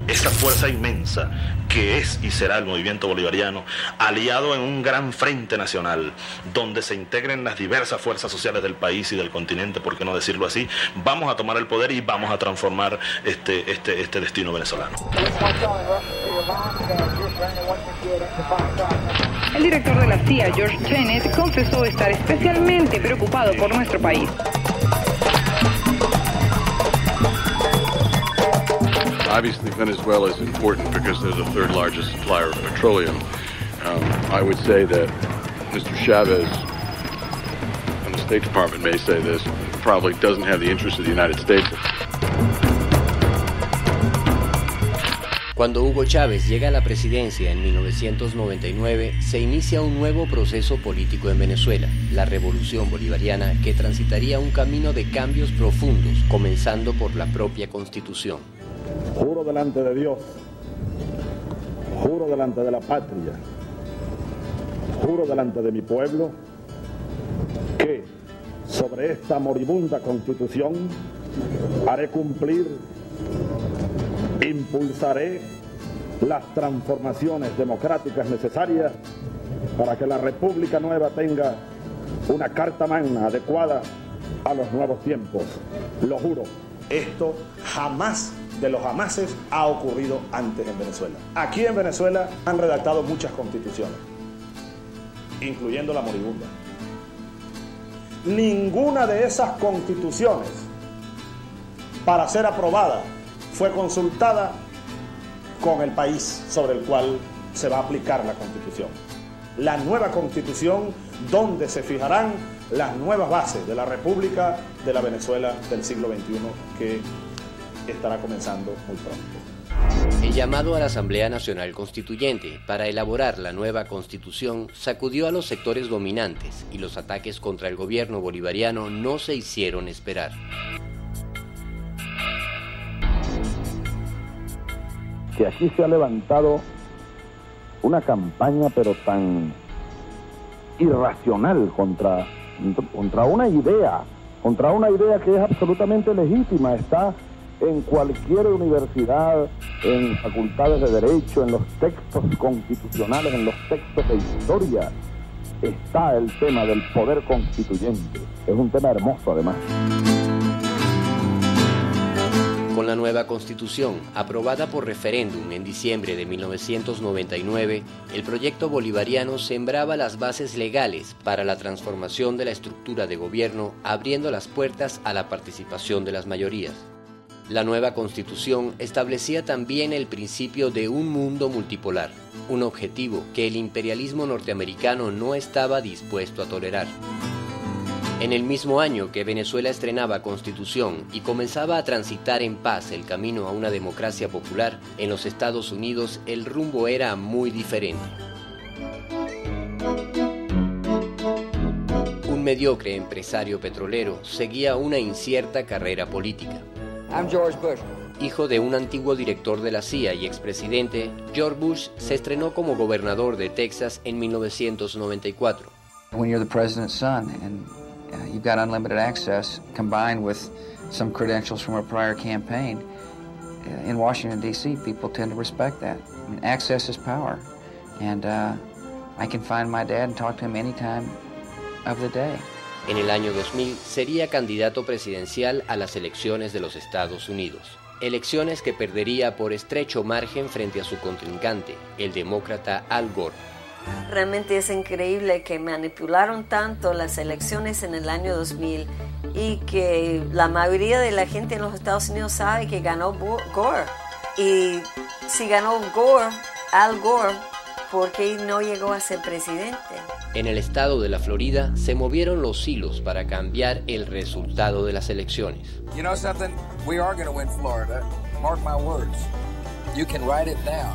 esa fuerza inmensa que es y será el movimiento bolivariano, aliado en un gran frente nacional, donde se integren las diversas fuerzas sociales del país y del continente, por qué no decirlo así, vamos a tomar el poder y vamos a transformar este destino venezolano. El director de la CIA, George Tenet, confesó estar especialmente preocupado por nuestro país. Obviously, Venezuela is important because they're the third largest supplier of petroleum. I would say that Mr. Chavez, and the State Department may say this, probably doesn't have the interest of the United States. Cuando Hugo Chávez llega a la presidencia en 1999, se inicia un nuevo proceso político en Venezuela, la Revolución Bolivariana, que transitaría un camino de cambios profundos, comenzando por la propia Constitución. Juro delante de Dios, juro delante de la patria, juro delante de mi pueblo, que sobre esta moribunda Constitución haré cumplir, impulsaré las transformaciones democráticas necesarias para que la República Nueva tenga una carta magna adecuada a los nuevos tiempos. Lo juro. Esto jamás de los jamases ha ocurrido antes en Venezuela. Aquí en Venezuela han redactado muchas constituciones, incluyendo la moribunda. Ninguna de esas constituciones, para ser aprobada, fue consultada con el país sobre el cual se va a aplicar la Constitución. La nueva Constitución, donde se fijarán las nuevas bases de la República de la Venezuela del siglo XXI, que estará comenzando muy pronto. El llamado a la Asamblea Nacional Constituyente para elaborar la nueva Constitución sacudió a los sectores dominantes y los ataques contra el gobierno bolivariano no se hicieron esperar. Que aquí se ha levantado una campaña pero tan irracional contra una idea que es absolutamente legítima, está en cualquier universidad, en facultades de derecho, en los textos constitucionales, en los textos de historia, está el tema del poder constituyente. Es un tema hermoso además. Con la nueva Constitución, aprobada por referéndum en diciembre de 1999, el proyecto bolivariano sembraba las bases legales para la transformación de la estructura de gobierno, abriendo las puertas a la participación de las mayorías. La nueva Constitución establecía también el principio de un mundo multipolar, un objetivo que el imperialismo norteamericano no estaba dispuesto a tolerar. En el mismo año que Venezuela estrenaba Constitución y comenzaba a transitar en paz el camino a una democracia popular, en los Estados Unidos el rumbo era muy diferente. Un mediocre empresario petrolero seguía una incierta carrera política. I'm George Bush. Hijo de un antiguo director de la CIA y expresidente, George Bush se estrenó como gobernador de Texas en 1994. When you're the president's son and you've got unlimited access combined with some credentials from a prior campaign, in Washington, D.C., people tend to respect that. I mean, access is power. And I can find my dad and talk to him any time of the day. En el año 2000 sería candidato presidencial a las elecciones de los Estados Unidos. Elecciones que perdería por estrecho margen frente a su contrincante, el demócrata Al Gore. Realmente es increíble que manipularon tanto las elecciones en el año 2000 y que la mayoría de la gente en los Estados Unidos sabe que ganó Gore. Y si ganó Gore, Al Gore, ¿por qué no llegó a ser presidente? En el estado de la Florida se movieron los hilos para cambiar el resultado de las elecciones. You know something? We are going to win Florida. Mark my words. You can write it down.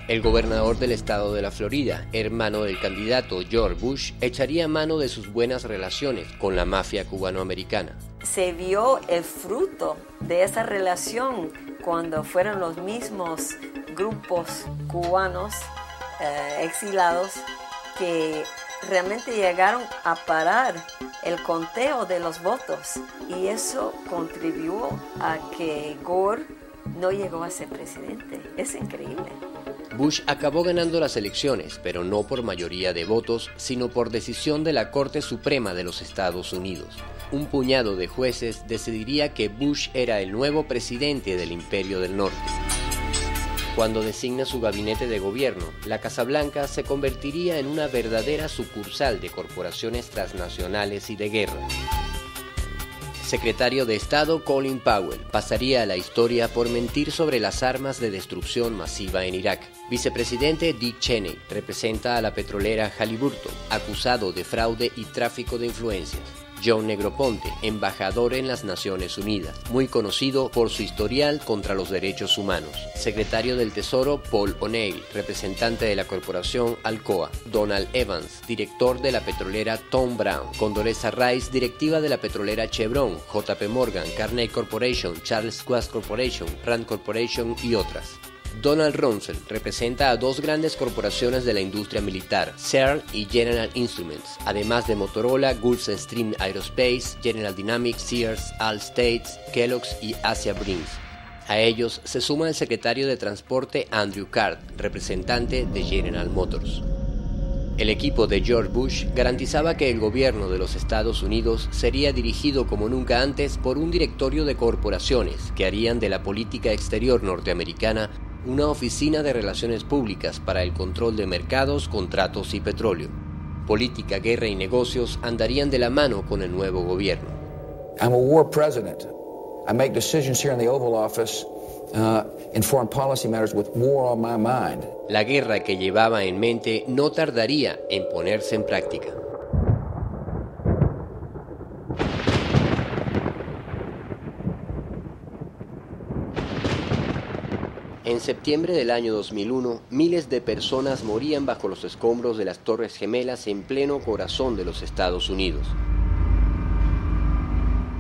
El gobernador del estado de la Florida, hermano del candidato George Bush, echaría mano de sus buenas relaciones con la mafia cubanoamericana. Se vio el fruto de esa relación cuando fueron los mismos grupos cubanos exilados que realmente llegaron a parar el conteo de los votos, y eso contribuyó a que Gore no llegó a ser presidente. Es increíble. Bush acabó ganando las elecciones, pero no por mayoría de votos, sino por decisión de la Corte Suprema de los Estados Unidos. Un puñado de jueces decidiría que Bush era el nuevo presidente del Imperio del Norte. Cuando designa su gabinete de gobierno, la Casa Blanca se convertiría en una verdadera sucursal de corporaciones transnacionales y de guerra. Secretario de Estado Colin Powell pasaría a la historia por mentir sobre las armas de destrucción masiva en Irak. Vicepresidente Dick Cheney representa a la petrolera Halliburton, acusado de fraude y tráfico de influencias. John Negroponte, embajador en las Naciones Unidas, muy conocido por su historial contra los derechos humanos. Secretario del Tesoro Paul O'Neill, representante de la corporación Alcoa. Donald Evans, director de la petrolera Tom Brown. Condoleezza Rice, directiva de la petrolera Chevron, JP Morgan, Carnegie Corporation, Charles Schwab Corporation, Rand Corporation y otras. Donald Rumsfeld representa a dos grandes corporaciones de la industria militar, CERN y General Instruments, además de Motorola, Gulfstream Aerospace, General Dynamics, Sears, Allstate, Kellogg's y Asia Brinks. A ellos se suma el secretario de Transporte Andrew Card, representante de General Motors. El equipo de George Bush garantizaba que el gobierno de los Estados Unidos sería dirigido como nunca antes por un directorio de corporaciones que harían de la política exterior norteamericana una oficina de relaciones públicas para el control de mercados, contratos y petróleo. Política, guerra y negocios andarían de la mano con el nuevo gobierno. I'm a war president. I make decisions here in the Oval Office in foreign policy matters with war on my mind. La guerra que llevaba en mente no tardaría en ponerse en práctica. En septiembre del año 2001, miles de personas morían bajo los escombros de las Torres Gemelas en pleno corazón de los Estados Unidos.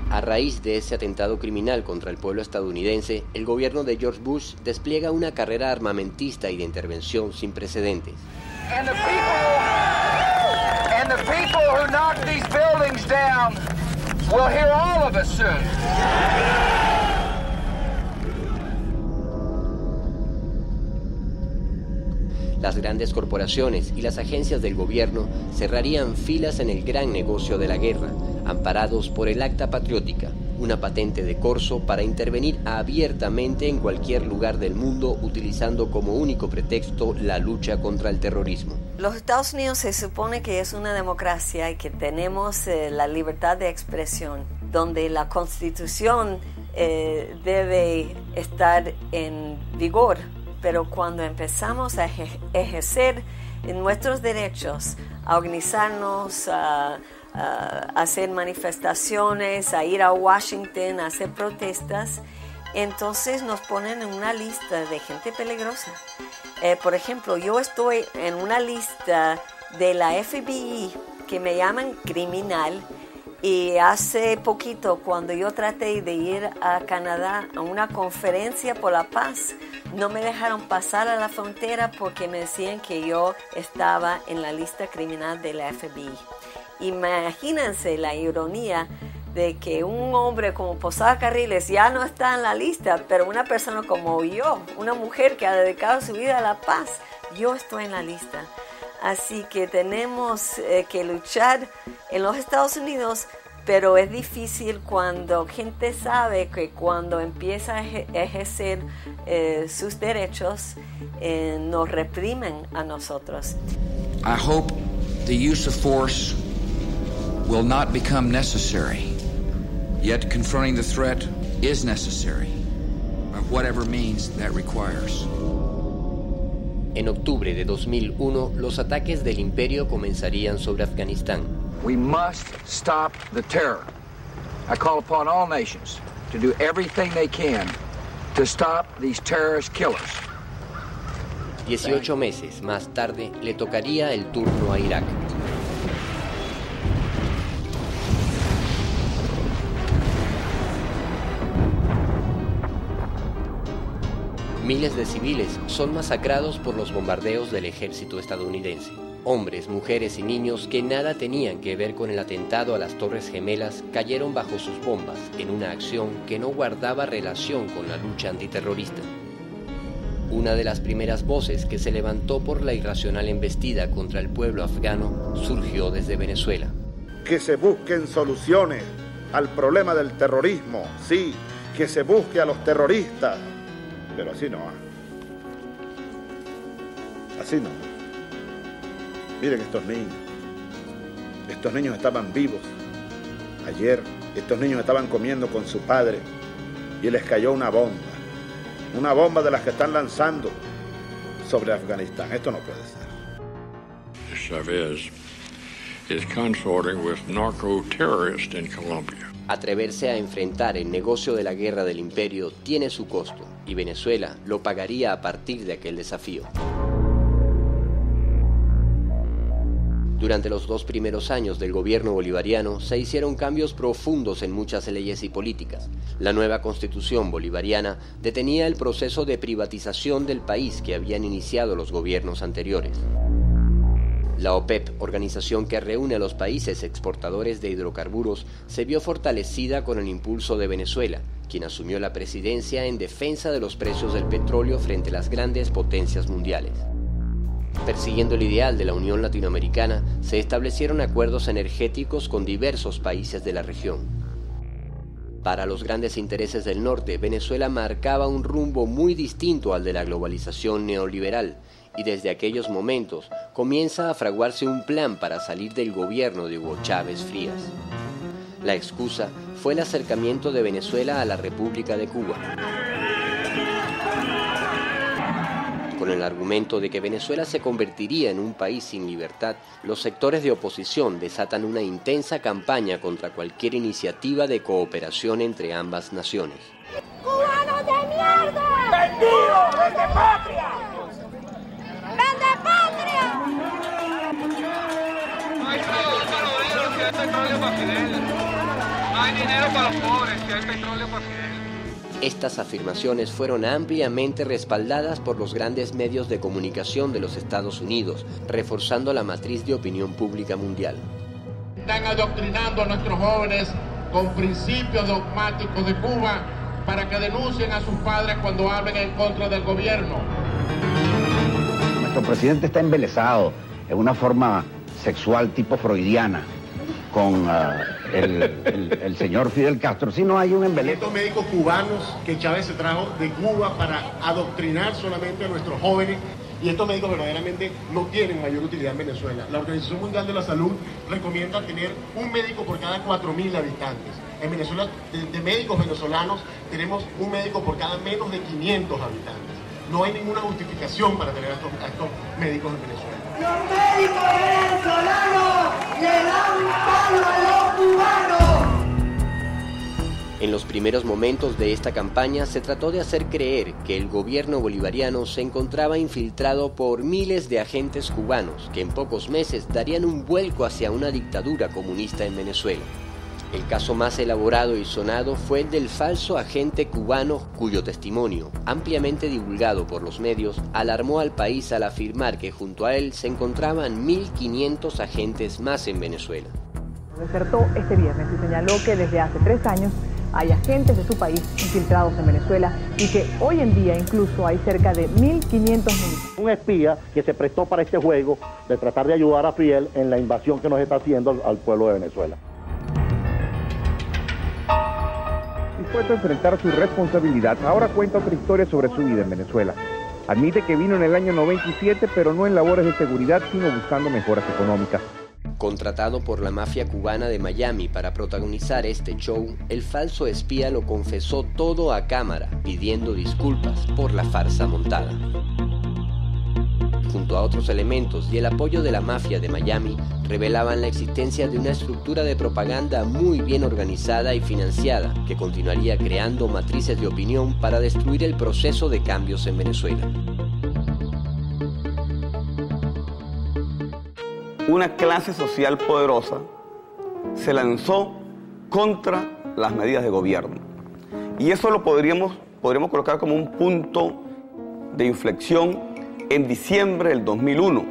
A raíz de ese atentado criminal contra el pueblo estadounidense, el gobierno de George Bush despliega una carrera armamentista y de intervención sin precedentes. And the people who knock these buildings down will hear all of us soon. Las grandes corporaciones y las agencias del gobierno cerrarían filas en el gran negocio de la guerra, amparados por el Acta Patriótica, una patente de corso para intervenir abiertamente en cualquier lugar del mundo utilizando como único pretexto la lucha contra el terrorismo. Los Estados Unidos se supone que es una democracia y que tenemos la libertad de expresión, donde la Constitución debe estar en vigor. Pero cuando empezamos a ejercer nuestros derechos, a organizarnos, a hacer manifestaciones, a ir a Washington, a hacer protestas, entonces nos ponen en una lista de gente peligrosa. Por ejemplo, yo estoy en una lista de la FBI que me llaman criminal. Y hace poquito, cuando yo traté de ir a Canadá a una conferencia por la paz, no me dejaron pasar a la frontera porque me decían que yo estaba en la lista criminal de la FBI. Imagínense la ironía de que un hombre como Posada Carriles ya no está en la lista, pero una persona como yo, una mujer que ha dedicado su vida a la paz, yo estoy en la lista. Así que tenemos que luchar en los Estados Unidos, pero es difícil cuando gente sabe que cuando empieza a ejercer sus derechos, nos reprimen a nosotros. I hope the use of force will not become necessary. Yet confronting the threat is necessary, by whatever means that requires. En octubre de 2001, los ataques del imperio comenzarían sobre Afganistán. We must stop the terror. I call upon all nations to do everything they can to stop these terrorist killers. 18 meses más tarde, le tocaría el turno a Irak. Miles de civiles son masacrados por los bombardeos del ejército estadounidense. Hombres, mujeres y niños que nada tenían que ver con el atentado a las Torres Gemelas cayeron bajo sus bombas en una acción que no guardaba relación con la lucha antiterrorista. Una de las primeras voces que se levantó por la irracional embestida contra el pueblo afgano surgió desde Venezuela. Que se busquen soluciones al problema del terrorismo, sí, que se busque a los terroristas, pero así no. Así no. Miren estos niños estaban vivos. Ayer estos niños estaban comiendo con su padre y les cayó una bomba de las que están lanzando sobre Afganistán. Esto no puede ser. Chavez is consorting with narco-terrorists in Colombia. Atreverse a enfrentar el negocio de la guerra del imperio tiene su costo, y Venezuela lo pagaría a partir de aquel desafío. Durante los 2 primeros años del gobierno bolivariano se hicieron cambios profundos en muchas leyes y políticas. La nueva constitución bolivariana detenía el proceso de privatización del país que habían iniciado los gobiernos anteriores. La OPEP, organización que reúne a los países exportadores de hidrocarburos, se vio fortalecida con el impulso de Venezuela, quien asumió la presidencia en defensa de los precios del petróleo frente a las grandes potencias mundiales. Persiguiendo el ideal de la Unión Latinoamericana, se establecieron acuerdos energéticos con diversos países de la región. Para los grandes intereses del norte, Venezuela marcaba un rumbo muy distinto al de la globalización neoliberal, y desde aquellos momentos comienza a fraguarse un plan para salir del gobierno de Hugo Chávez Frías. La excusa fue el acercamiento de Venezuela a la República de Cuba. Con el argumento de que Venezuela se convertiría en un país sin libertad, los sectores de oposición desatan una intensa campaña contra cualquier iniciativa de cooperación entre ambas naciones. ¡Cubanos de mierda! ¡Vendidos! ¡Vende patria! ¡Vende patria! No hay petróleo si hay petróleo para Fidel. No hay dinero para los pobres si hay petróleo para Fidel. Estas afirmaciones fueron ampliamente respaldadas por los grandes medios de comunicación de los Estados Unidos, reforzando la matriz de opinión pública mundial. Están adoctrinando a nuestros jóvenes con principios dogmáticos de Cuba para que denuncien a sus padres cuando hablen en contra del gobierno. Nuestro presidente está embelesado en una forma sexual tipo freudiana con el señor Fidel Castro. Si no hay un embeleso. Estos médicos cubanos que Chávez se trajo de Cuba para adoctrinar solamente a nuestros jóvenes, y estos médicos verdaderamente no tienen mayor utilidad en Venezuela. La Organización Mundial de la Salud recomienda tener un médico por cada 4.000 habitantes. En Venezuela, de médicos venezolanos, tenemos un médico por cada menos de 500 habitantes. No hay ninguna justificación para tener a estos médicos en Venezuela. Los médicos venezolanos le dan un palo a los cubanos. En los primeros momentos de esta campaña se trató de hacer creer que el gobierno bolivariano se encontraba infiltrado por miles de agentes cubanos que en pocos meses darían un vuelco hacia una dictadura comunista en Venezuela. El caso más elaborado y sonado fue el del falso agente cubano cuyo testimonio, ampliamente divulgado por los medios, alarmó al país al afirmar que junto a él se encontraban 1.500 agentes más en Venezuela. Desertó este viernes y señaló que desde hace 3 años hay agentes de su país infiltrados en Venezuela y que hoy en día incluso hay cerca de 1.500 militares. Un espía que se prestó para este juego de tratar de ayudar a Fidel en la invasión que nos está haciendo al pueblo de Venezuela. Dispuesto a enfrentar su responsabilidad, ahora cuenta otra historia sobre su vida en Venezuela. Admite que vino en el año 97, pero no en labores de seguridad, sino buscando mejoras económicas. Contratado por la mafia cubana de Miami para protagonizar este show, el falso espía lo confesó todo a cámara, pidiendo disculpas por la farsa montada. Junto a otros elementos y el apoyo de la mafia de Miami, revelaban la existencia de una estructura de propaganda muy bien organizada y financiada que continuaría creando matrices de opinión para destruir el proceso de cambios en Venezuela. Una clase social poderosa se lanzó contra las medidas de gobierno. Y eso lo podríamos colocar como un punto de inflexión en diciembre del 2001,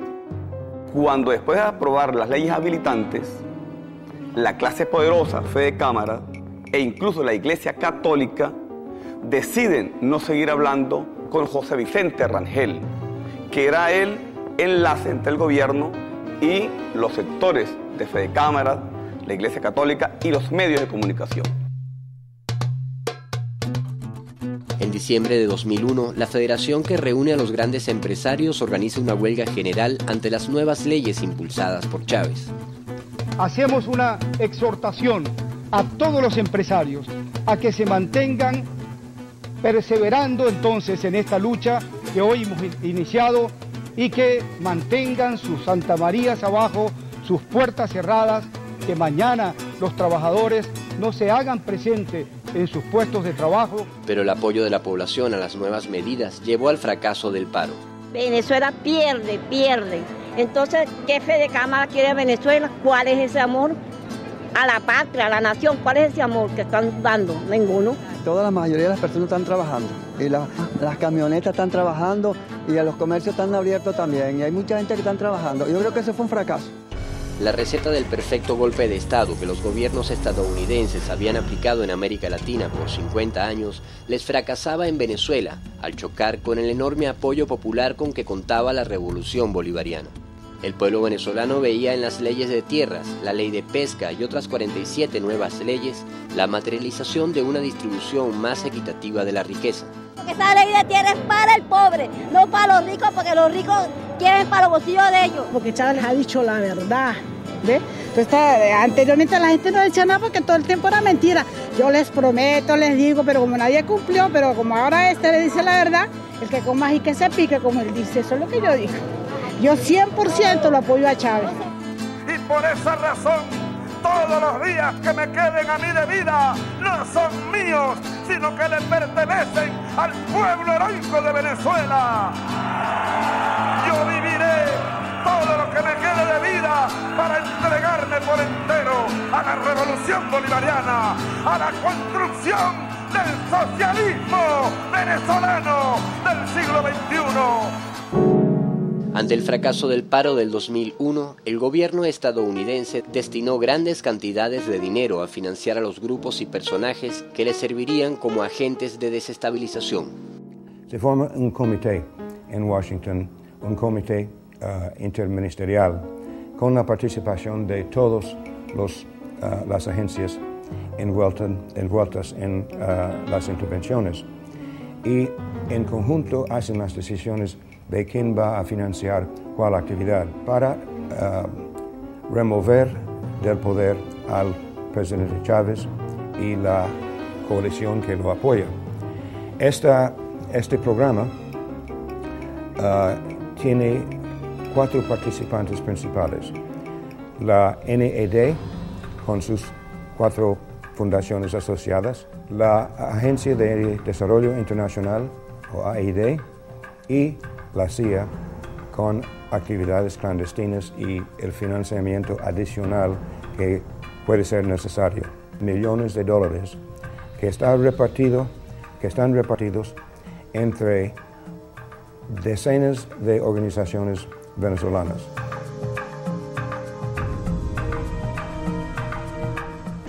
cuando después de aprobar las leyes habilitantes, la clase poderosa, Fede Cámara, e incluso la Iglesia Católica, deciden no seguir hablando con José Vicente Rangel, que era el enlace entre el gobierno y los sectores de Fede Cámara, la Iglesia Católica y los medios de comunicación. En diciembre de 2001, la federación que reúne a los grandes empresarios organiza una huelga general ante las nuevas leyes impulsadas por Chávez. Hacemos una exhortación a todos los empresarios a que se mantengan perseverando entonces en esta lucha que hoy hemos iniciado y que mantengan sus Santa Marías abajo, sus puertas cerradas, que mañana los trabajadores no se hagan presentes en sus puestos de trabajo. Pero el apoyo de la población a las nuevas medidas llevó al fracaso del paro. Venezuela pierde. Entonces, ¿qué Fede Cámara quiere Venezuela? ¿Cuál es ese amor a la patria, a la nación? ¿Cuál es ese amor que están dando? Ninguno. Toda la mayoría de las personas están trabajando y las camionetas están trabajando y los comercios están abiertos también y hay mucha gente que están trabajando. Yo creo que ese fue un fracaso. La receta del perfecto golpe de Estado que los gobiernos estadounidenses habían aplicado en América Latina por 50 años les fracasaba en Venezuela al chocar con el enorme apoyo popular con que contaba la revolución bolivariana. El pueblo venezolano veía en las leyes de tierras, la ley de pesca y otras 47 nuevas leyes la materialización de una distribución más equitativa de la riqueza. Esa ley de tierra es para el pobre, no para los ricos, porque los ricos quieren para los bolsillos de ellos. Porque Chávez les ha dicho la verdad, ¿ve? Entonces, anteriormente la gente no decía nada porque todo el tiempo era mentira. Yo les prometo, les digo, pero como nadie cumplió, pero como ahora le dice la verdad, el que coma y que se pique, como él dice, eso es lo que yo digo. Yo 100% lo apoyo a Chávez. Y por esa razón, todos los días que me queden a mí de vida no son míos, sino que le pertenecen al pueblo heroico de Venezuela. Yo viviré todo lo que me quede de vida para entregarme por entero a la revolución bolivariana, a la construcción del socialismo venezolano del siglo XXI. Ante el fracaso del paro del 2001, el gobierno estadounidense destinó grandes cantidades de dinero a financiar a los grupos y personajes que le servirían como agentes de desestabilización. Se forma un comité en Washington, un comité interministerial, con la participación de todas las agencias envueltas en las intervenciones. Y en conjunto hacen las decisiones de quién va a financiar cuál actividad para remover del poder al presidente Chávez y la coalición que lo apoya. Este programa tiene 4 participantes principales. La NED, con sus 4 fundaciones asociadas, la Agencia de Desarrollo Internacional, o AID, y la CIA, con actividades clandestinas y el financiamiento adicional que puede ser necesario. Millones de dólares que están repartidos entre decenas de organizaciones venezolanas.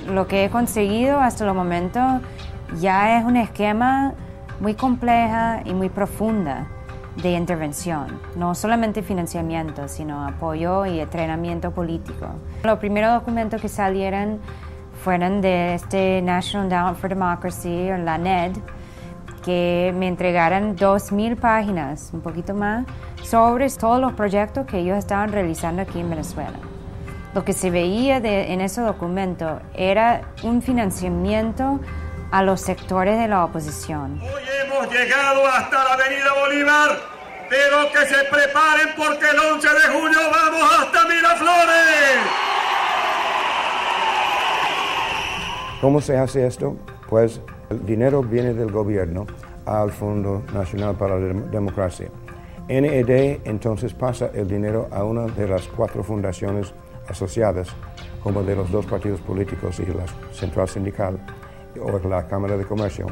Lo que he conseguido hasta el momento ya es un esquema muy compleja y muy profunda de intervención, no solamente financiamiento, sino apoyo y entrenamiento político. Los primeros documentos que salieron fueron de este National Endowment for Democracy, o la NED, que me entregaron 2,000 páginas, un poquito más, sobre todos los proyectos que ellos estaban realizando aquí en Venezuela. Lo que se veía en ese documento era un financiamiento a los sectores de la oposición. Hoy hemos llegado hasta la Avenida Bolívar, pero que se preparen porque el 11 de junio vamos hasta Miraflores. ¿Cómo se hace esto? Pues el dinero viene del gobierno al Fondo Nacional para la Democracia. NED entonces pasa el dinero a una de las 4 fundaciones asociadas, como de los 2 partidos políticos y la Central Sindical o la Cámara de Comercio,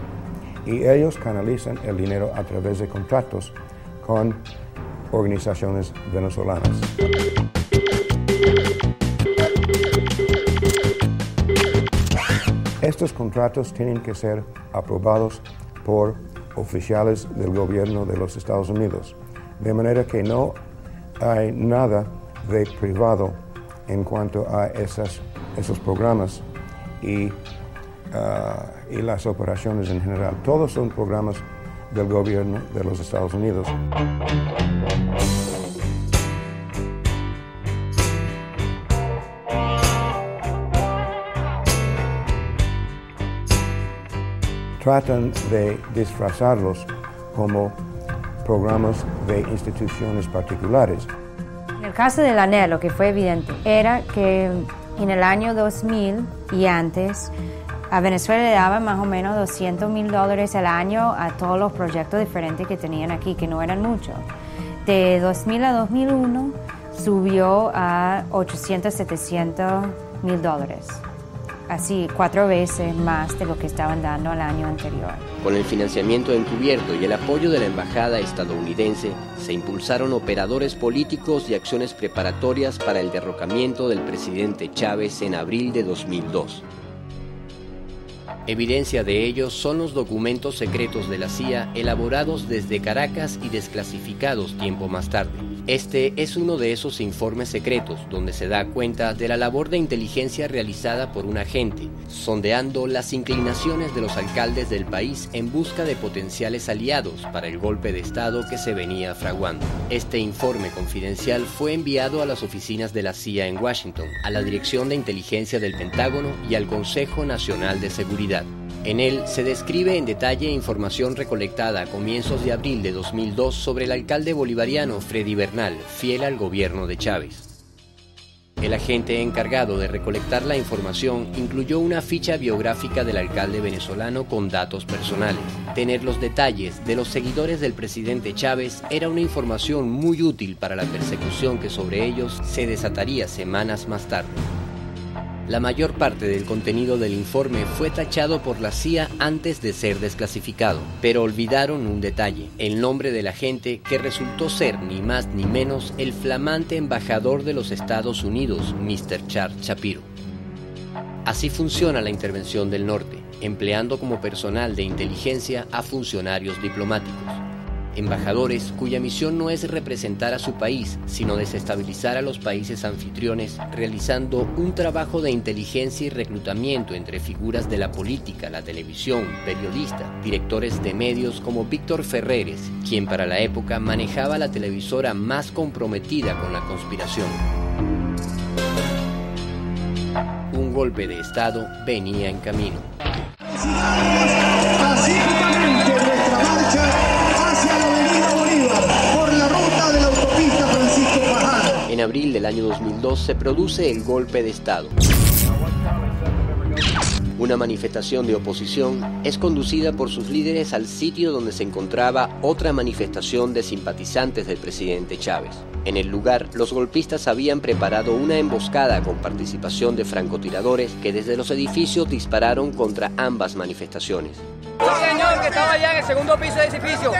y ellos canalizan el dinero a través de contratos con organizaciones venezolanas. Estos contratos tienen que ser aprobados por oficiales del gobierno de los Estados Unidos, de manera que no hay nada de privado en cuanto a esos programas y las operaciones en general. Todos son programas del gobierno de los Estados Unidos. Tratan de disfrazarlos como programas de instituciones particulares. En el caso del ANEL, lo que fue evidente era que en el año 2000 y antes, a Venezuela le daban más o menos $200,000 al año a todos los proyectos diferentes que tenían aquí, que no eran muchos. De 2000 a 2001 subió a $800,000-$700,000. Así 4 veces más de lo que estaban dando al año anterior. Con el financiamiento encubierto y el apoyo de la embajada estadounidense, se impulsaron operadores políticos y acciones preparatorias para el derrocamiento del presidente Chávez en abril de 2002. Evidencia de ello son los documentos secretos de la CIA elaborados desde Caracas y desclasificados tiempo más tarde. Este es uno de esos informes secretos donde se da cuenta de la labor de inteligencia realizada por un agente, sondeando las inclinaciones de los alcaldes del país en busca de potenciales aliados para el golpe de Estado que se venía fraguando. Este informe confidencial fue enviado a las oficinas de la CIA en Washington, a la Dirección de Inteligencia del Pentágono y al Consejo Nacional de Seguridad. En él se describe en detalle información recolectada a comienzos de abril de 2002 sobre el alcalde bolivariano Freddy Bernal, fiel al gobierno de Chávez. El agente encargado de recolectar la información incluyó una ficha biográfica del alcalde venezolano con datos personales. Tener los detalles de los seguidores del presidente Chávez era una información muy útil para la persecución que sobre ellos se desataría semanas más tarde. La mayor parte del contenido del informe fue tachado por la CIA antes de ser desclasificado, pero olvidaron un detalle, el nombre del agente que resultó ser ni más ni menos el flamante embajador de los Estados Unidos, Mr. Charles Shapiro. Así funciona la intervención del norte, empleando como personal de inteligencia a funcionarios diplomáticos. Embajadores cuya misión no es representar a su país, sino desestabilizar a los países anfitriones, realizando un trabajo de inteligencia y reclutamiento entre figuras de la política, la televisión, periodistas, directores de medios como Víctor Ferreres, quien para la época manejaba la televisora más comprometida con la conspiración. Un golpe de Estado venía en camino. Pacíficamente nuestra marcha hacia la avenida Bolívar por la ruta de la autopista Francisco Pajano. En abril del año 2002 se produce el golpe de Estado. Una manifestación de oposición es conducida por sus líderes al sitio donde se encontraba otra manifestación de simpatizantes del presidente Chávez. En el lugar, los golpistas habían preparado una emboscada con participación de francotiradores que desde los edificios dispararon contra ambas manifestaciones. Un señor que estaba allá en el segundo piso del edificio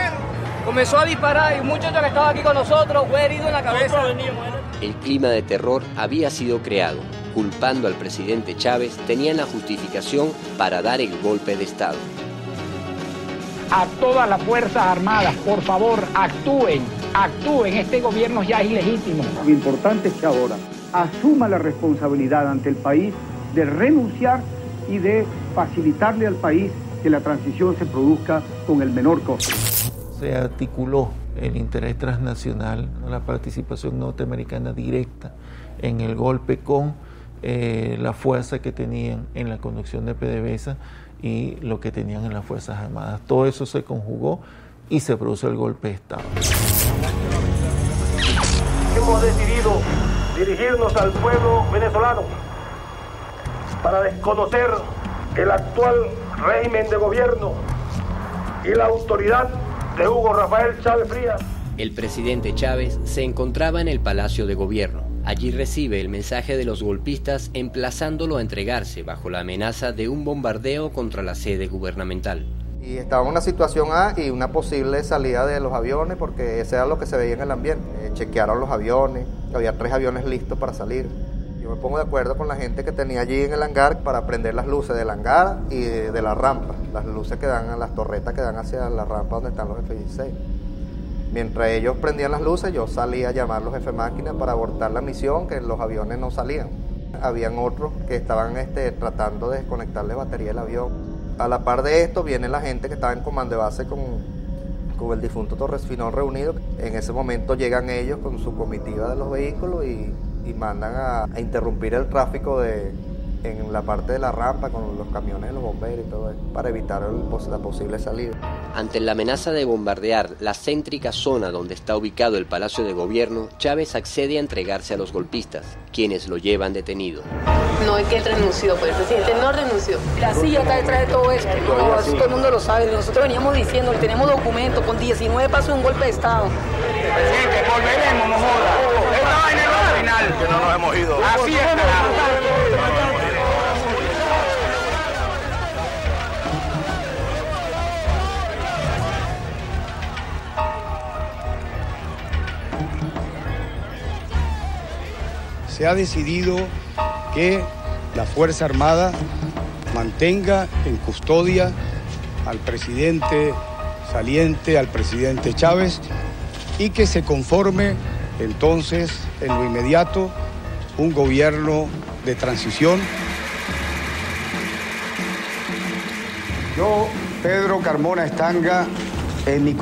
comenzó a disparar y un muchacho que estaba aquí con nosotros fue herido en la cabeza. El clima de terror había sido creado. Culpando al presidente Chávez, tenían la justificación para dar el golpe de Estado. A todas las Fuerzas Armadas, por favor, actúen, este gobierno ya es ilegítimo. Lo importante es que ahora asuma la responsabilidad ante el país de renunciar y de facilitarle al país que la transición se produzca con el menor costo. Se articuló el interés transnacional, la participación norteamericana directa en el golpe con la fuerza que tenían en la conducción de PDVSA y lo que tenían en las Fuerzas Armadas. Todo eso se conjugó y se produjo el golpe de Estado. Hemos decidido dirigirnos al pueblo venezolano para desconocer el actual régimen de gobierno y la autoridad de Hugo Rafael Chávez Frías. El presidente Chávez se encontraba en el Palacio de Gobierno. Allí recibe el mensaje de los golpistas emplazándolo a entregarse bajo la amenaza de un bombardeo contra la sede gubernamental. Y estaba en una situación A y una posible salida de los aviones porque ese era lo que se veía en el ambiente. Chequearon los aviones, había 3 aviones listos para salir. Yo me pongo de acuerdo con la gente que tenía allí en el hangar para prender las luces del hangar y de la rampa, las luces que dan a las torretas que dan hacia la rampa donde están los F-16. Mientras ellos prendían las luces, yo salía a llamar a los F-máquinas para abortar la misión, que los aviones no salían. Habían otros que estaban tratando de desconectarle batería del avión. A la par de esto viene la gente que estaba en comando de base con el difunto Torres Finón reunido. En ese momento llegan ellos con su comitiva de los vehículos y mandan a interrumpir el tráfico en la parte de la rampa con los camiones de los bomberos y todo eso, para evitar la posible salida. Ante la amenaza de bombardear la céntrica zona donde está ubicado el Palacio de Gobierno, Chávez accede a entregarse a los golpistas, quienes lo llevan detenido. No es que él renunció, pues el presidente no renunció. La silla está detrás de todo esto, todo el mundo lo sabe. Nosotros veníamos diciendo, tenemos documentos con 19 pasos de un golpe de Estado. Presidente, volveremos, no joda. Esta vaina es la final. Que no nos hemos ido. Así es, se ha decidido que la Fuerza Armada mantenga en custodia al presidente saliente, al presidente Chávez, y que se conforme entonces en lo inmediato un gobierno de transición. Yo, Pedro Carmona Estanga, en mi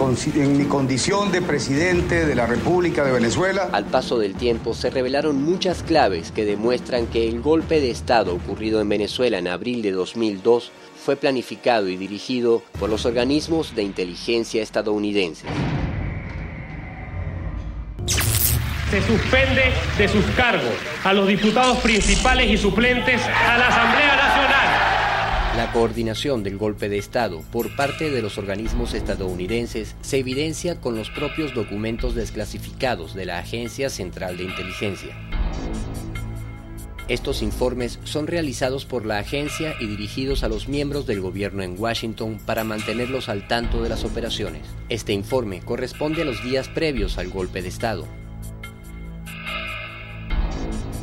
condición de presidente de la República de Venezuela. Al paso del tiempo se revelaron muchas claves que demuestran que el golpe de Estado ocurrido en Venezuela en abril de 2002 fue planificado y dirigido por los organismos de inteligencia estadounidenses. Se suspende de sus cargos a los diputados principales y suplentes a la Asamblea Nacional. La coordinación del golpe de Estado por parte de los organismos estadounidenses se evidencia con los propios documentos desclasificados de la Agencia Central de Inteligencia. Estos informes son realizados por la agencia y dirigidos a los miembros del gobierno en Washington para mantenerlos al tanto de las operaciones. Este informe corresponde a los días previos al golpe de Estado.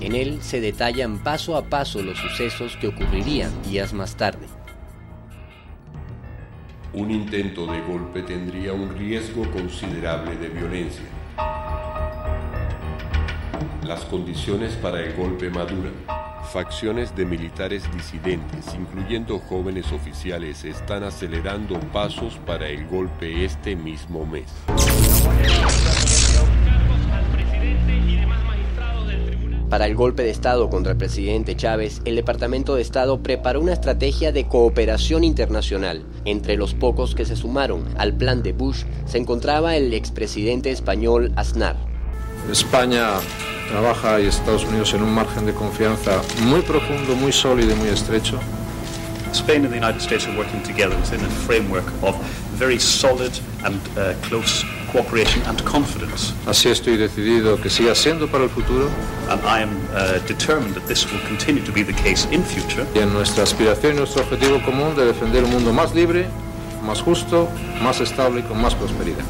En él se detallan paso a paso los sucesos que ocurrirían días más tarde. Un intento de golpe tendría un riesgo considerable de violencia. Las condiciones para el golpe maduran. Facciones de militares disidentes, incluyendo jóvenes oficiales, están acelerando pasos para el golpe este mismo mes. Para el golpe de Estado contra el presidente Chávez, el Departamento de Estado preparó una estrategia de cooperación internacional. Entre los pocos que se sumaron al plan de Bush se encontraba el expresidente español Aznar. España trabaja y Estados Unidos en un margen de confianza muy profundo, muy sólido y muy estrecho. Spain and the United States are working together within a framework of very solid and close cooperation and confidence. Así estoy decidido que siga siendo para el futuro. And I am determined that this will continue to be the case in future. Y en nuestra aspiración y nuestro objetivo común de defender un mundo más libre, más justo, más estable y con más prosperidad.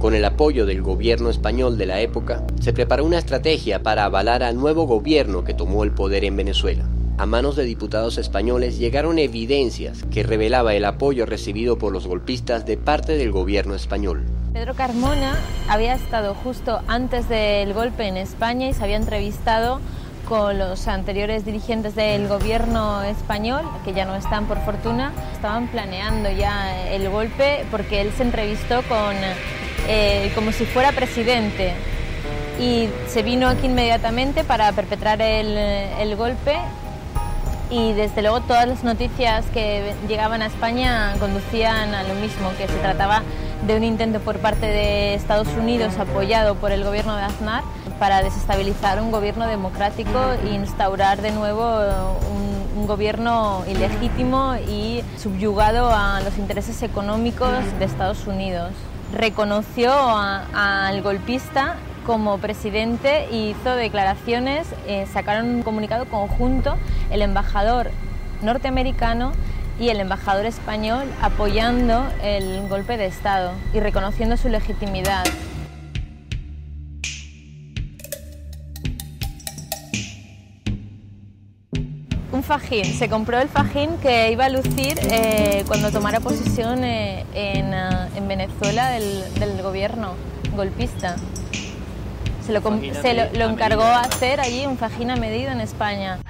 Con el apoyo del gobierno español de la época, se preparó una estrategia para avalar al nuevo gobierno que tomó el poder en Venezuela. A manos de diputados españoles llegaron evidencias que revelaba el apoyo recibido por los golpistas de parte del gobierno español. Pedro Carmona había estado justo antes del golpe en España y se había entrevistado con los anteriores dirigentes del gobierno español, que ya no están por fortuna. Estaban planeando ya el golpe porque él se entrevistó como si fuera presidente y se vino aquí inmediatamente para perpetrar el golpe. Y desde luego todas las noticias que llegaban a España conducían a lo mismo, que se trataba de un intento por parte de Estados Unidos apoyado por el gobierno de Aznar para desestabilizar un gobierno democrático e instaurar de nuevo un gobierno ilegítimo y subyugado a los intereses económicos de Estados Unidos. Reconoció al golpista como presidente y hizo declaraciones, sacaron un comunicado conjunto el embajador norteamericano y el embajador español apoyando el golpe de Estado y reconociendo su legitimidad. Fajín, se compró el Fajín que iba a lucir cuando tomara posesión en Venezuela del gobierno golpista. Se lo encargó a hacer allí un Fajín a medida en España.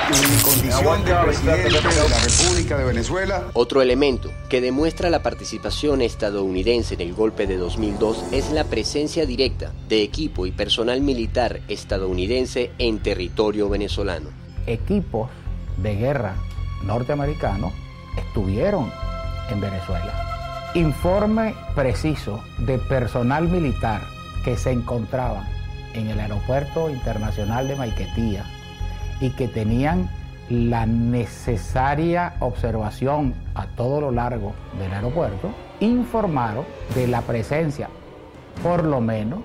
En condición de presidente de la República de Venezuela. Otro elemento que demuestra la participación estadounidense en el golpe de 2002 es la presencia directa de equipo y personal militar estadounidense en territorio venezolano. Equipos de guerra norteamericanos estuvieron en Venezuela. Informe preciso de personal militar que se encontraban en el Aeropuerto Internacional de Maiquetía y que tenían la necesaria observación a todo lo largo del aeropuerto, informaron de la presencia, por lo menos,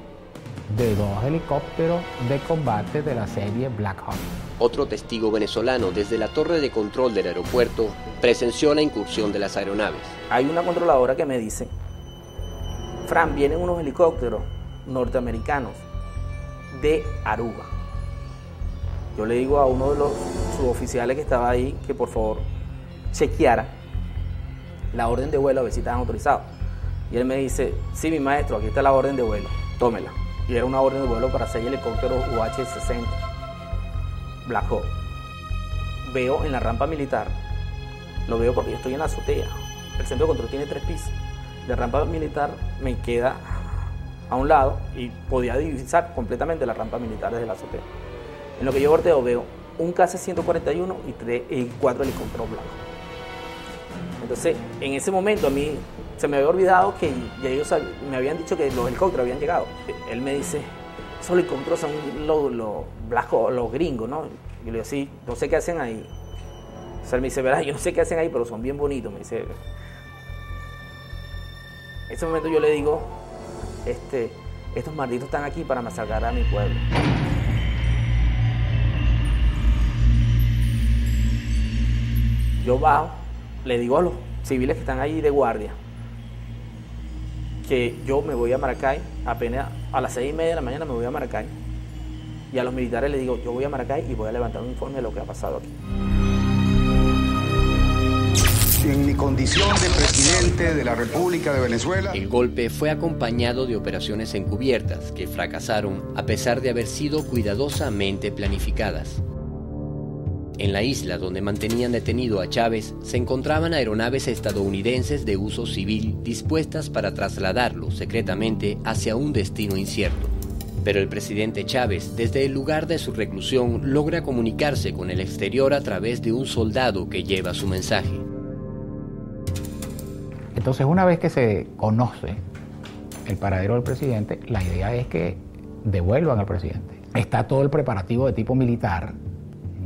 de 2 helicópteros de combate de la serie Black Hawk. Otro testigo venezolano desde la torre de control del aeropuerto presenció la incursión de las aeronaves. Hay una controladora que me dice, Fran, vienen unos helicópteros norteamericanos de Aruba. Yo le digo a uno de los suboficiales que estaba ahí que por favor chequeara la orden de vuelo a ver si estaban autorizados. Y él me dice, sí, mi maestro, aquí está la orden de vuelo, tómela. Y era una orden de vuelo para 6 helicópteros UH-60 Black Hawk. Veo en la rampa militar, lo veo porque yo estoy en la azotea, el centro de control tiene 3 pisos. La rampa militar me queda a un lado y podía divisar completamente la rampa militar desde la azotea. En lo que yo volteo veo un KC-141 y 4 helicópteros blancos. Entonces, en ese momento a mí se me había olvidado que ya ellos me habían dicho que los helicópteros habían llegado. Él me dice, esos helicópteros son los blancos, los gringos, ¿no? Y le digo, sí, no sé qué hacen ahí. O sea, él me dice, verás, yo no sé qué hacen ahí, pero son bien bonitos, me dice. En ese momento yo le digo, estos malditos están aquí para masacrar a mi pueblo. Yo bajo, le digo a los civiles que están ahí de guardia que yo me voy a Maracay, apenas a las 6:30 de la mañana me voy a Maracay. Y a los militares les digo, yo voy a Maracay y voy a levantar un informe de lo que ha pasado aquí. En mi condición de presidente de la República de Venezuela. El golpe fue acompañado de operaciones encubiertas que fracasaron a pesar de haber sido cuidadosamente planificadas. En la isla donde mantenían detenido a Chávez se encontraban aeronaves estadounidenses de uso civil dispuestas para trasladarlo secretamente hacia un destino incierto. Pero el presidente Chávez, desde el lugar de su reclusión, logra comunicarse con el exterior a través de un soldado que lleva su mensaje. Entonces, una vez que se conoce el paradero del presidente, la idea es que devuelvan al presidente. Está todo el preparativo de tipo militar.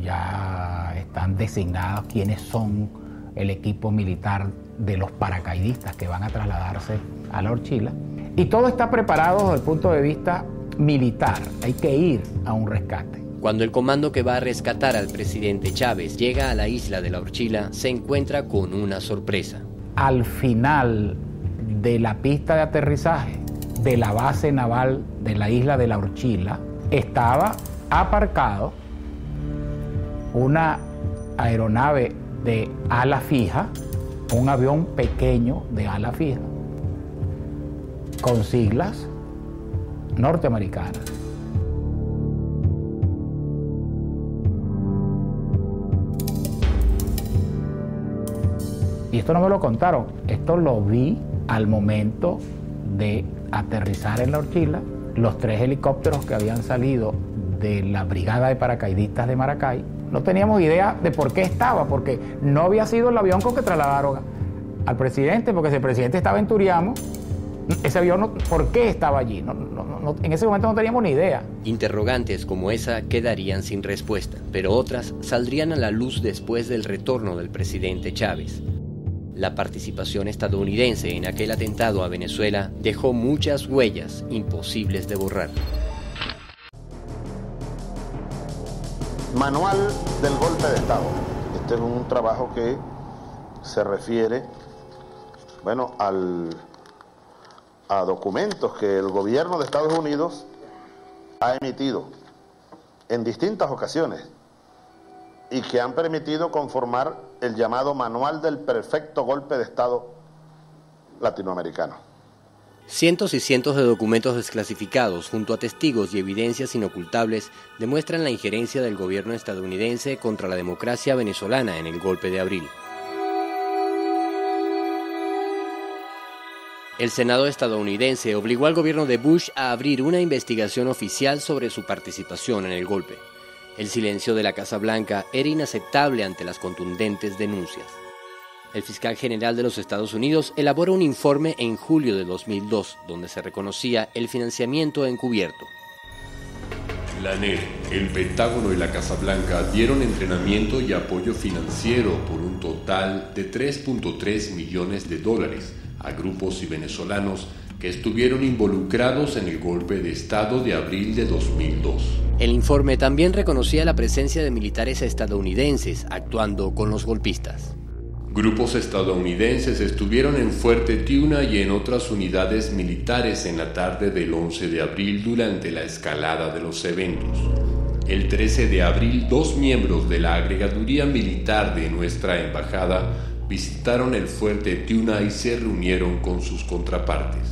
Ya están designados quiénes son el equipo militar de los paracaidistas que van a trasladarse a la Orchila. Y todo está preparado desde el punto de vista militar. Hay que ir a un rescate. Cuando el comando que va a rescatar al presidente Chávez llega a la isla de la Orchila, se encuentra con una sorpresa. Al final de la pista de aterrizaje de la base naval de la isla de la Orchila estaba aparcado una aeronave de ala fija, un avión pequeño de ala fija, con siglas norteamericanas. Y esto no me lo contaron, esto lo vi al momento de aterrizar en la Orchila. Los 3 helicópteros que habían salido de la brigada de paracaidistas de Maracay, no teníamos idea de por qué estaba, porque no había sido el avión con que trasladaron al presidente, porque si el presidente estaba en Turiamo, ese avión, ¿por qué estaba allí? En ese momento no teníamos ni idea. Interrogantes como esa quedarían sin respuesta, pero otras saldrían a la luz después del retorno del presidente Chávez. La participación estadounidense en aquel atentado a Venezuela dejó muchas huellas imposibles de borrar. Manual del golpe de Estado. Este es un trabajo que se refiere, bueno, a documentos que el gobierno de Estados Unidos ha emitido en distintas ocasiones y que han permitido conformar el llamado Manual del Perfecto Golpe de Estado Latinoamericano. Cientos y cientos de documentos desclasificados junto a testigos y evidencias inocultables demuestran la injerencia del gobierno estadounidense contra la democracia venezolana en el golpe de abril. El Senado estadounidense obligó al gobierno de Bush a abrir una investigación oficial sobre su participación en el golpe. El silencio de la Casa Blanca era inaceptable ante las contundentes denuncias. El fiscal general de los Estados Unidos elaboró un informe en julio de 2002, donde se reconocía el financiamiento encubierto. La NED, el Pentágono y la Casa Blanca dieron entrenamiento y apoyo financiero por un total de $3.3 millones a grupos y venezolanos que estuvieron involucrados en el golpe de Estado de abril de 2002. El informe también reconocía la presencia de militares estadounidenses actuando con los golpistas. Grupos estadounidenses estuvieron en Fuerte Tiuna y en otras unidades militares en la tarde del 11 de abril durante la escalada de los eventos. El 13 de abril, 2 miembros de la agregaduría militar de nuestra embajada visitaron el Fuerte Tiuna y se reunieron con sus contrapartes.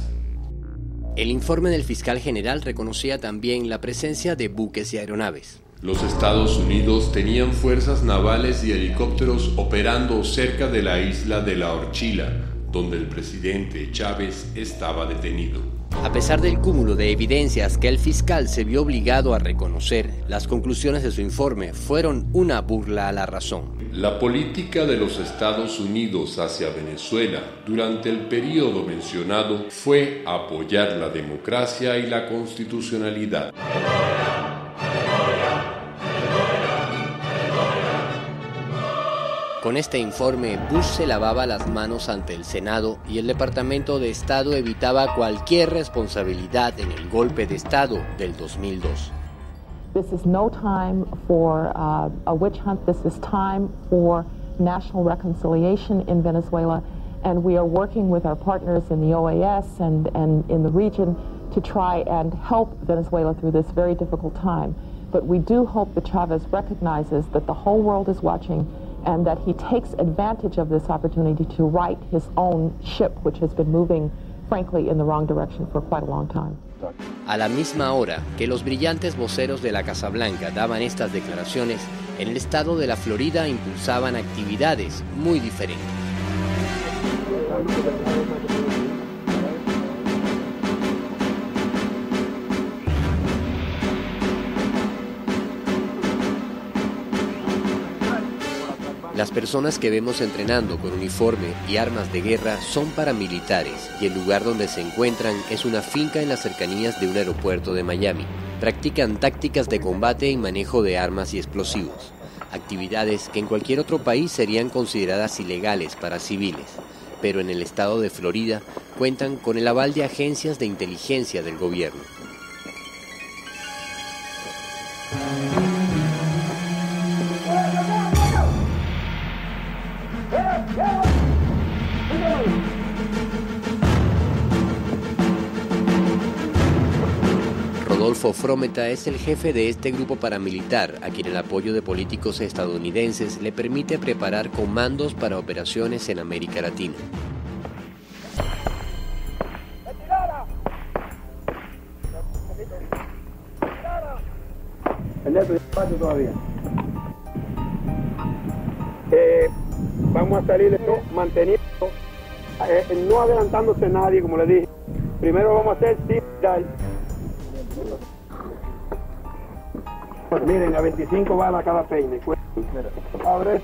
El informe del fiscal general reconocía también la presencia de buques y aeronaves. Los Estados Unidos tenían fuerzas navales y helicópteros operando cerca de la isla de La Orchila, donde el presidente Chávez estaba detenido. A pesar del cúmulo de evidencias que el fiscal se vio obligado a reconocer, las conclusiones de su informe fueron una burla a la razón. La política de los Estados Unidos hacia Venezuela durante el periodo mencionado fue apoyar la democracia y la constitucionalidad. Con este informe, Bush se lavaba las manos ante el Senado y el Departamento de Estado evitaba cualquier responsabilidad en el golpe de Estado del 2002. This is no time for a witch hunt. This is time for national reconciliation in Venezuela, and we are working with our partners in the OAS and in the region to try and help Venezuela through this very difficult time. But we do hope that Chavez recognizes that the whole world is watching and that he takes advantage of this opportunity to right his own ship, which has been moving, frankly, in the wrong direction for quite a long time. A la misma hora que los brillantes voceros de la Casa Blanca daban estas declaraciones, en el estado de la Florida impulsaban actividades muy diferentes. Las personas que vemos entrenando con uniforme y armas de guerra son paramilitares y el lugar donde se encuentran es una finca en las cercanías de un aeropuerto de Miami. Practican tácticas de combate y manejo de armas y explosivos, actividades que en cualquier otro país serían consideradas ilegales para civiles, pero en el estado de Florida cuentan con el aval de agencias de inteligencia del gobierno. Rodolfo Frometa es el jefe de este grupo paramilitar, a quien el apoyo de políticos estadounidenses le permite preparar comandos para operaciones en América Latina. Todavía. Vamos a salir esto manteniendo, no adelantándose nadie, como le dije. Primero vamos a hacer miren, a 25 balas cada peine. Abre.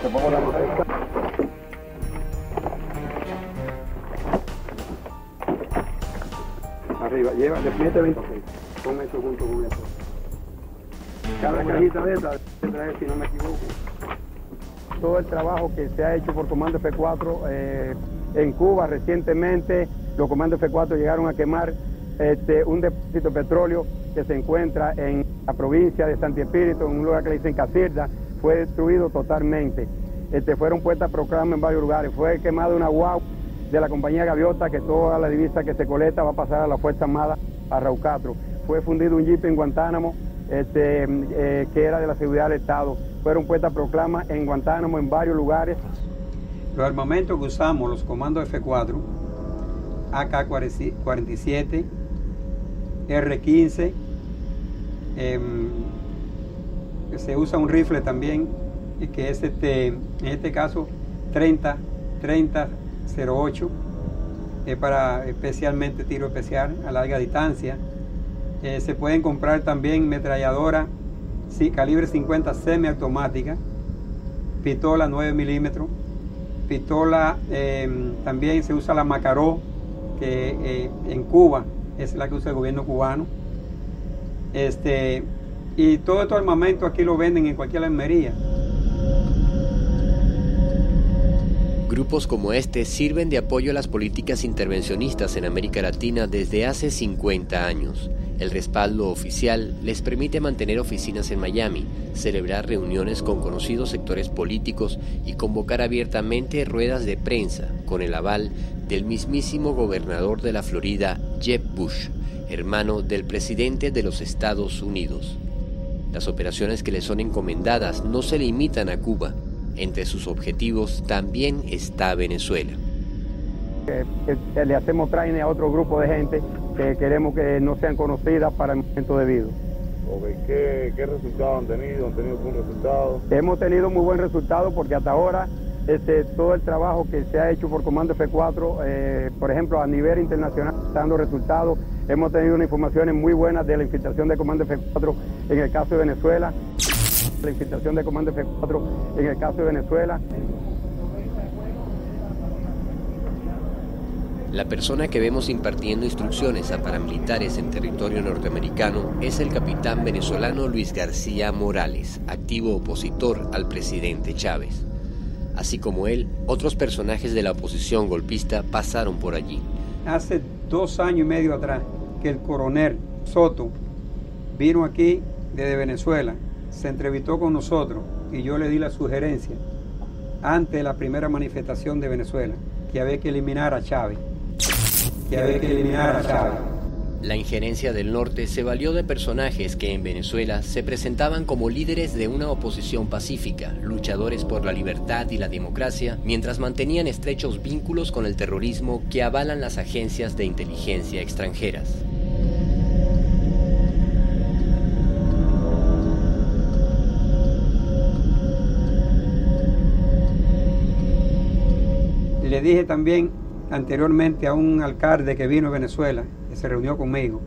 Te pongo la mujer. Arriba, lleva, mete 26. Pon eso junto con eso. Cada cajita de esa trae, si no me equivoco. Todo el trabajo que se ha hecho por Comando F4 en Cuba recientemente, los Comandos F4 llegaron a quemar un depósito de petróleo que se encuentra en la provincia de Santi Espíritu, en un lugar que le dicen Casirda, fue destruido totalmente. Fueron puestas proclamas en varios lugares. Fue quemada una guagua de la compañía Gaviota, que toda la divisa que se colecta va a pasar a la Fuerza Armada a Raucatro. Fue fundido un jeep en Guantánamo, que era de la seguridad del Estado. Fueron puestas proclamas en Guantánamo, en varios lugares. Los armamentos que usamos, los comandos F4, AK-47, R-15, se usa un rifle también, que es en este caso 30-08, para especialmente tiro especial a larga distancia. Se pueden comprar también metralladora calibre 50 semiautomática, pistola 9 milímetros, pistola, también se usa la Makarov, que en Cuba es la que usa el gobierno cubano. Y todo este armamento aquí lo venden en cualquier armería. Grupos como este sirven de apoyo a las políticas intervencionistas en América Latina desde hace 50 años. El respaldo oficial les permite mantener oficinas en Miami, celebrar reuniones con conocidos sectores políticos y convocar abiertamente ruedas de prensa con el aval del mismísimo gobernador de la Florida, Jeb Bush, hermano del presidente de los Estados Unidos. Las operaciones que le son encomendadas no se limitan a Cuba. Entre sus objetivos también está Venezuela. Le hacemos training a otro grupo de gente que queremos que no sean conocidas para el momento debido. Okay. ¿Qué resultados han tenido? ¿Han tenido buen resultado? Hemos tenido muy buen resultado porque hasta ahora todo el trabajo que se ha hecho por Comando F4, por ejemplo, a nivel internacional, está dando resultados. Hemos tenido unas informaciones muy buenas de la infiltración de Comando F4 en el caso de Venezuela. La infiltración de Comando F4 en el caso de Venezuela. La persona que vemos impartiendo instrucciones a paramilitares en territorio norteamericano es el capitán venezolano Luis García Morales, activo opositor al presidente Chávez. Así como él, otros personajes de la oposición golpista pasaron por allí. Hace 2 años y medio atrás que el coronel Soto vino aquí desde Venezuela, se entrevistó con nosotros y yo le di la sugerencia antes de la primera manifestación de Venezuela que había que eliminar a Chávez. La injerencia del norte se valió de personajes que en Venezuela se presentaban como líderes de una oposición pacífica, luchadores por la libertad y la democracia, mientras mantenían estrechos vínculos con el terrorismo que avalan las agencias de inteligencia extranjeras. Le dije también anteriormente a un alcalde que vino a Venezuela, que se reunió conmigo,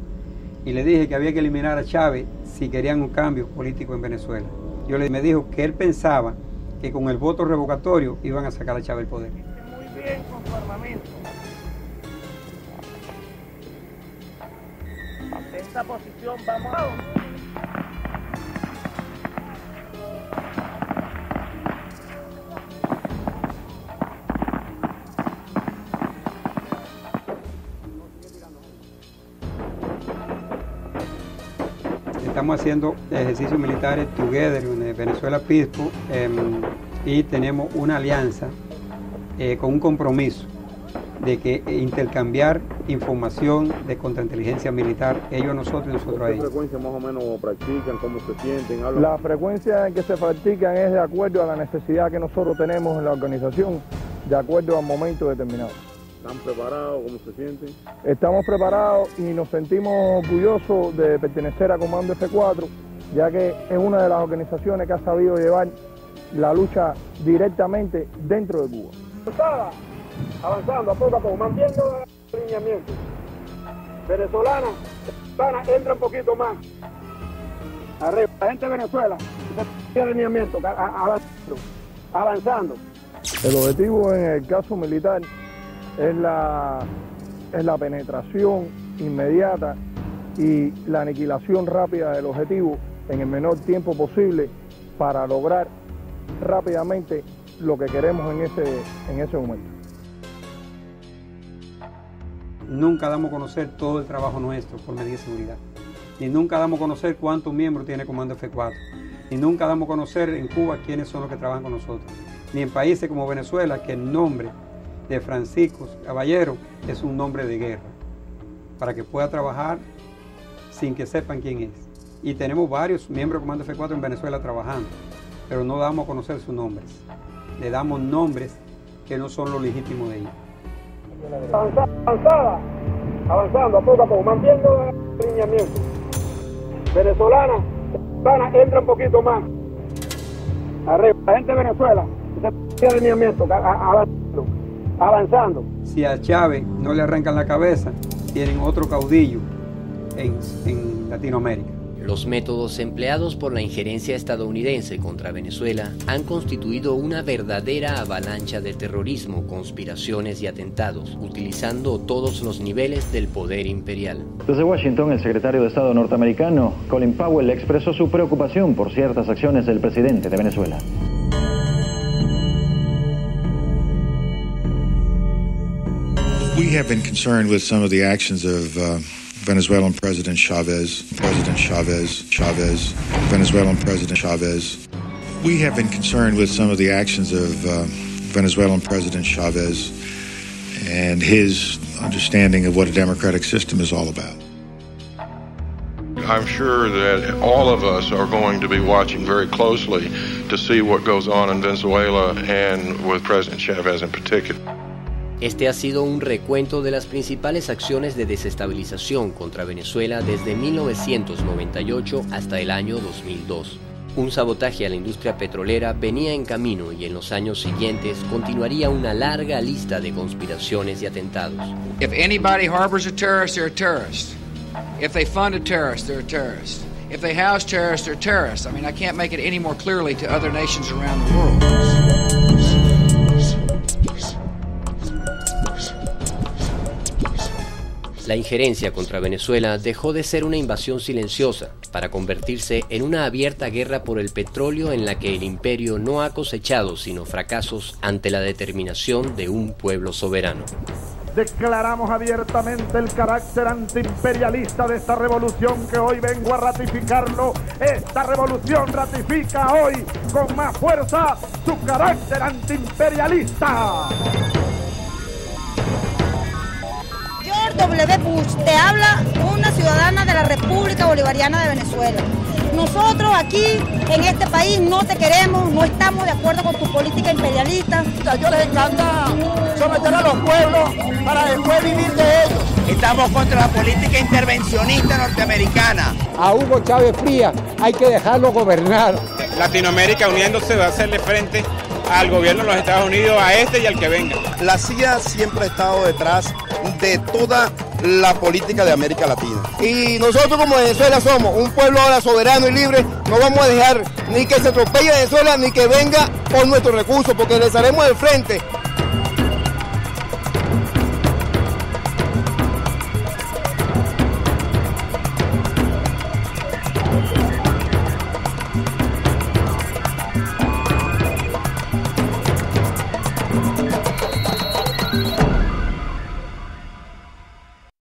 y le dije que había que eliminar a Chávez si querían un cambio político en Venezuela. Me dijo que él pensaba que con el voto revocatorio iban a sacar a Chávez del poder. Muy bien con su armamento. En esta posición vamos a... Estamos haciendo ejercicios militares together en Venezuela Pisco y tenemos una alianza con un compromiso de que intercambiar información de contrainteligencia militar, ellos a nosotros y nosotros a ellos. ¿Qué frecuencia más o menos practican? ¿Cómo se sienten? ¿Hablan? La frecuencia en que se practican es de acuerdo a la necesidad que nosotros tenemos en la organización, de acuerdo al momento determinado. ¿Están preparados? ¿Cómo se sienten? Estamos preparados y nos sentimos orgullosos de pertenecer a Comando F4, ya que es una de las organizaciones que ha sabido llevar la lucha directamente dentro de Cuba. Avanzando a poco a poco, mantiendo el alineamiento. Venezolana, entra un poquito más. Arriba, la gente de Venezuela, el alineamiento, avanzando. El objetivo en el caso militar es la penetración inmediata y la aniquilación rápida del objetivo en el menor tiempo posible para lograr rápidamente lo que queremos en ese momento. Nunca damos a conocer todo el trabajo nuestro por medida de seguridad, ni nunca damos a conocer cuántos miembros tiene Comando F4, ni nunca damos a conocer en Cuba quiénes son los que trabajan con nosotros, ni en países como Venezuela, que el nombre de Francisco Caballero es un nombre de guerra, para que pueda trabajar sin que sepan quién es. y tenemos varios miembros del Comando F4 en Venezuela trabajando, pero no damos a conocer sus nombres. Le damos nombres que no son los legítimos de ellos. Avanzando poco a poco, manteniendo el alineamiento. Venezolana, entra un poquito más. Arriba, la gente de Venezuela, el alineamiento, avanzando. Si a Chávez no le arrancan la cabeza, tienen otro caudillo en Latinoamérica. Los métodos empleados por la injerencia estadounidense contra Venezuela han constituido una verdadera avalancha de terrorismo, conspiraciones y atentados, utilizando todos los niveles del poder imperial. Desde Washington, el secretario de Estado norteamericano, Colin Powell, expresó su preocupación por ciertas acciones del presidente de Venezuela. We have been concerned with some of the actions of Venezuelan President Chavez, Venezuelan President Chavez. We have been concerned with some of the actions of Venezuelan President Chavez and his understanding of what a democratic system is all about. I'm sure that all of us are going to be watching very closely to see what goes on in Venezuela and with President Chavez in particular. Este ha sido un recuento de las principales acciones de desestabilización contra Venezuela desde 1998 hasta el año 2002. Un sabotaje a la industria petrolera venía en camino y en los años siguientes continuaría una larga lista de conspiraciones y atentados. If anybody harbors a terrorist, they're a terrorist. If they fund a terrorist, they're a terrorist. If they house terrorists, they're terrorists. I mean, I can't make it any more clearly to other nations around the world. La injerencia contra Venezuela dejó de ser una invasión silenciosa para convertirse en una abierta guerra por el petróleo en la que el imperio no ha cosechado sino fracasos ante la determinación de un pueblo soberano. Declaramos abiertamente el carácter antiimperialista de esta revolución que hoy vengo a ratificarlo. Esta revolución ratifica hoy con más fuerza su carácter antiimperialista. W. Bush, te habla una ciudadana de la República Bolivariana de Venezuela. Nosotros aquí, en este país, no te queremos, no estamos de acuerdo con tu política imperialista. A ellos les encanta someter a los pueblos para después vivir de ellos. Estamos contra la política intervencionista norteamericana. A Hugo Chávez Frías hay que dejarlo gobernar. Latinoamérica uniéndose va a hacerle frente al gobierno de los Estados Unidos, a este y al que venga. La CIA siempre ha estado detrás de toda la política de América Latina. Y nosotros como Venezuela somos un pueblo ahora soberano y libre, no vamos a dejar ni que se atropelle Venezuela ni que venga por nuestros recursos, porque les haremos de frente